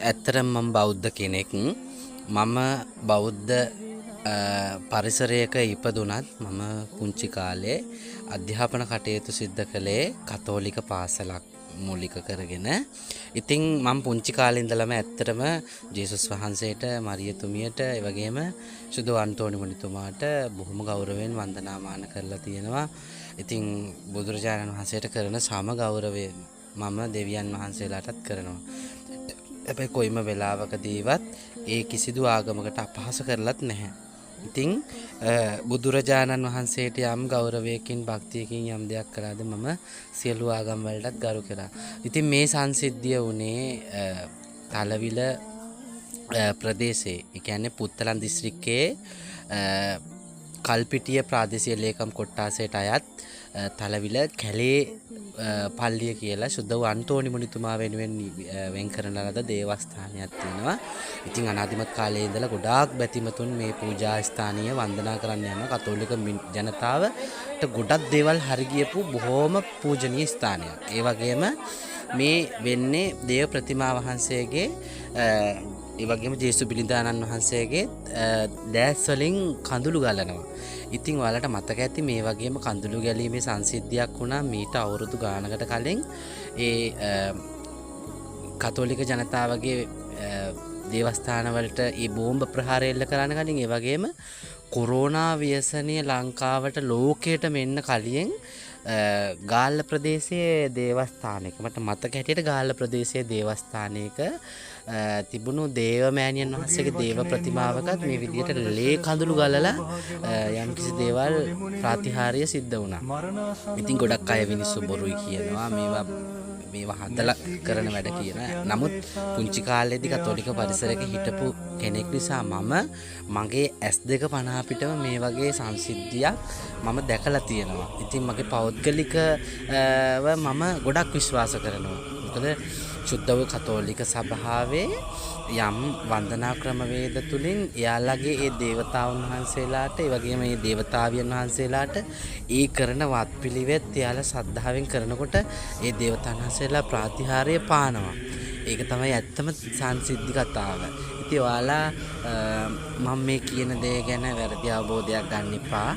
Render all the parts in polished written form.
ඇත්තරම් මම බෞද්ධ කෙනෙක්. මම බෞද්ධ පරිසරයක ඉපදුනත් මම පුංචි කාලේ අධ්‍යාපන කටයුතු සිද්ධ කළේ කතෝලික පාසලක් මූලික කරගෙන. ඉතින් මම පුංචි කාලේ ඉඳලම ඇත්තටම ජේසුස් වහන්සේට, මරියතුමියට, ඒ වගේම සුදු අන්තෝනි මුනිතුමාට බොහොම ගෞරවයෙන් වන්දනාමාන කරලා තියෙනවා. ඉතින් බුදුරජාණන් වහන්සේට කරන සම ගෞරවය මම දෙවියන් වහන්සේලාටත් කරනවා. හැබැයි කොයිම වෙලාවකදීවත් ඒ කිසිදු ආගමකට අපහාස කරලත් නැහැ. ඉතින් බුදුරජාණන් වහන්සේට යම් ගෞරවයකින් භක්තියකින් යම් දෙයක් කළාද මම සියලු ආගම් වලටත් ගරු කරා. ඉතින් මේ සංසිද්ධිය වුණේ තලවිල ප්‍රදේශයේ, ඒ කියන්නේ පුත්තලන් දිස්ත්‍රික්කයේ කල්පිටිය ප්‍රාදේශීය ලේකම් කොට්ටාසයට අයත් තලවිල කැලේ පල්ලිය කියලා සුදව අන්තෝනි මුනිතුමා වෙනුවෙන් වෙන් කරන ලද දේවස්ථානයක් තියෙනවා. ඉතින් අනාදිමත් කාලයේ ඉඳලා ගොඩාක් බැතිමතුන් මේ පූජා ස්ථානීය වන්දනා කරන්න යන කතෝලික ජනතාවට ගොඩක් දේවල් හරි ගියපු බොහොම පූජනීය ස්ථානයක්. ඒ වගේම මේ වෙන්නේ දේව ප්‍රතිමා වහන්සේගේ ඒ වගේම ජේසු බිලිඳාණන් වහන්සේගේ දැස් වලින් කඳුළු ගලනවා. ඉතින් ඔයාලට මතක ඇති මේ වගේම කඳුළු ගැලීමේ සංසිද්ධියක් වුණා මීට අවුරුදු ගානකට කලින් ඒ කතෝලික ජනතාවගේ දේවස්ථාන වලට ඒ බෝම්බ ප්‍රහාරය එල්ල කරන්න කලින්, ඒ වගේම කොරෝනා ව්‍යසනය ලංකාවට ලෝකයට මෙන්න කලින් ගාල්ල ප්‍රදේශයේ දේවස්ථානයක, මට මතක හැටියට ගාල්ල ප්‍රදේශයේ දේවස්ථානයක තිබුණු දේවමෑණියන් වහන්සේගේ දේව ප්‍රතිමාවකත් මේ විදිහට ලේ කඳුළු ගලලා යම් කිසි දේවල් ප්‍රාතිහාර්ය සිද්ධ වුණා. ඉතින් ගොඩක් අය මිනිස්සු බොරුයි කියනවා මේවා හදලා කරන වැඩ කියන. නමුත් පුංචි කාලේදී කතෝලික පරිසරයක හිටපු කෙනෙක් නිසා මගේ S2 පණ අපිටම මේ වගේ සංසිද්ධියක් මම දැකලා තියෙනවා. ඉතින් මගේ පෞද්ගලිකව මම ගොඩක් විශ්වාස කරනවා. මොකද සුද්ධව කතෝලික සභාවේ යම් වන්දනා ක්‍රමවේද තුලින් එයාලගේ ඒ දේවතාවුන් වහන්සේලාට, ඒ වගේම මේ දේවතාවියන් වහන්සේලාට ඒ කරන වත්පිළිවෙත් එයාලා ශ්‍රද්ධාවෙන් කරනකොට ඒ දේවතාවුන් වහන්සේලා ප්‍රාතිහාර්ය පානවා. ඒක තමයි ඇත්තම සංසිද්ධි කතාව. ඉතින් ඔයාලා මම මේ කියන දේ ගැන වැරදි අවබෝධයක් ගන්න එපා.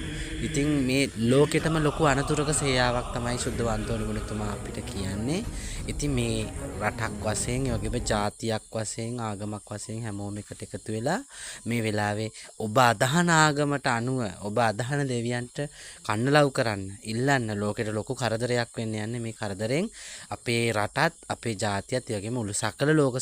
ඉතින් මේ ලෝකෙටම ලොකු අනතුරක සේයාවක් තමයි සුද්ධ අන්තෝනි මුනිතුමා අපිට කියන්නේ. ඉතින් මේ රටක් වශයෙන්, ඒ වගේම ජාතියක් වශයෙන්, ආගමක් වශයෙන් හැමෝම එකට එකතු වෙලා මේ වෙලාවේ ඔබ අදහන ආගමට අනුව ඔබ අදහන දෙවියන්ට කන්නලව් කරන්න, ඉල්ලන්න. ලෝකෙට ලොකු කරදරයක් වෙන්න යන්නේ. මේ කරදරෙන් අපේ රටත්, අපේ ජාතියත්, ඒ වගේම මුළු සකල ලෝක